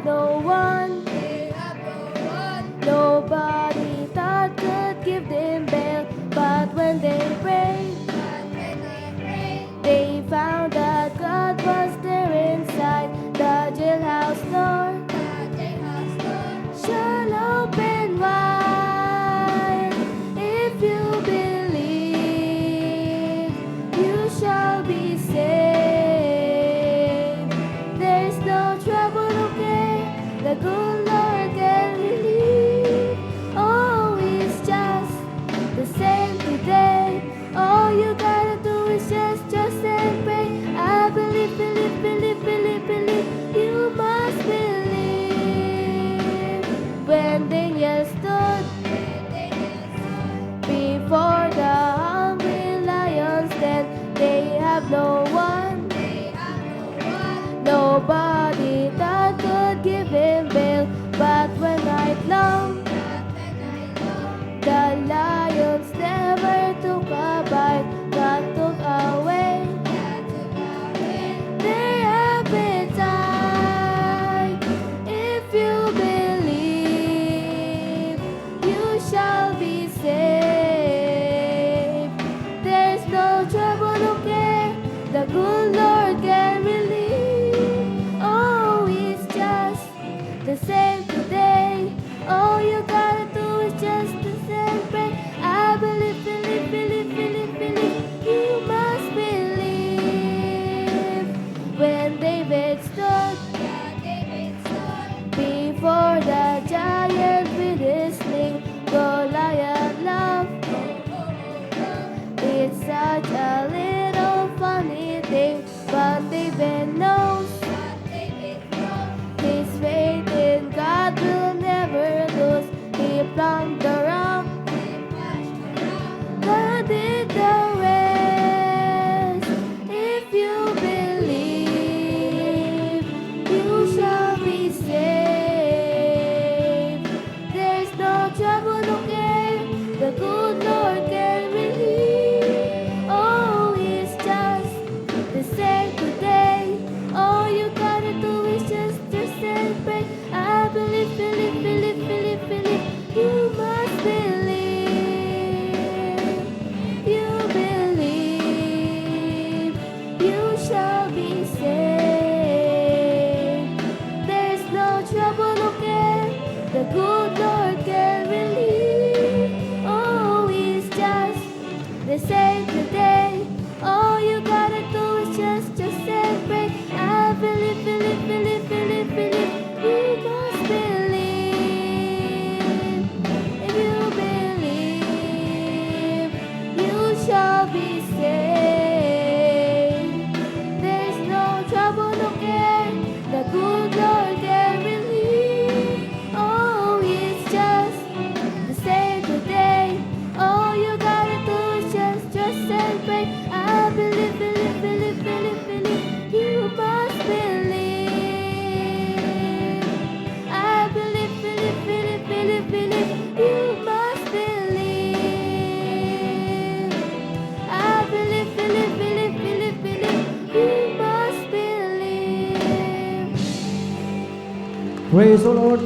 no one, nobody that could give them bail. But when they prayed, they found that God was there inside. The jailhouse door shall open wide. If you believe, you shall be saved. There's no trouble, no care, the good Lord can relieve. Oh, it's just the same today. All you gotta do is just and pray. I believe, believe, believe, believe, believe. You must believe. When Daniel stood before the hungry lions, then they have no one, nobody that could give him bail. But when night long, the lions never took a bite. God took away their appetite. If you believe, you shall be saved. There's no trouble, no care, the good Lord can relieve. Oh, it's just the same today. All you gotta do is just the same pray. I believe, believe, believe, believe, believe. You must believe. When David stood before the giant with his sling, Goliath laughed. It's such a little funny thing, but David knows his faith in God will never lose. He plumbed the rock, God did the rest. If you believe, you shall be saved. There's no trouble, no care, the good Lord can relieve. Oh, it's just the same today. All you gotta do is just and pray. I believe, believe, believe, believe, believe. You must believe. You believe, you shall be saved. There's no trouble, no care, the good Lord can relieve. Oh, it's just the same today. All you gotta do is just and pray. I believe, believe, believe, believe, believe. You must believe. If you believe, you shall be saved. There's no trouble, no care, the good Lord can relieve. Oh, it's just the same today. All you gotta do is just and pray. I believe, believe, believe, believe, believe. You must believe. I believe, believe, believe, believe, believe. You must believe. I believe, believe, believe, believe, believe. You must believe. Praise the Lord.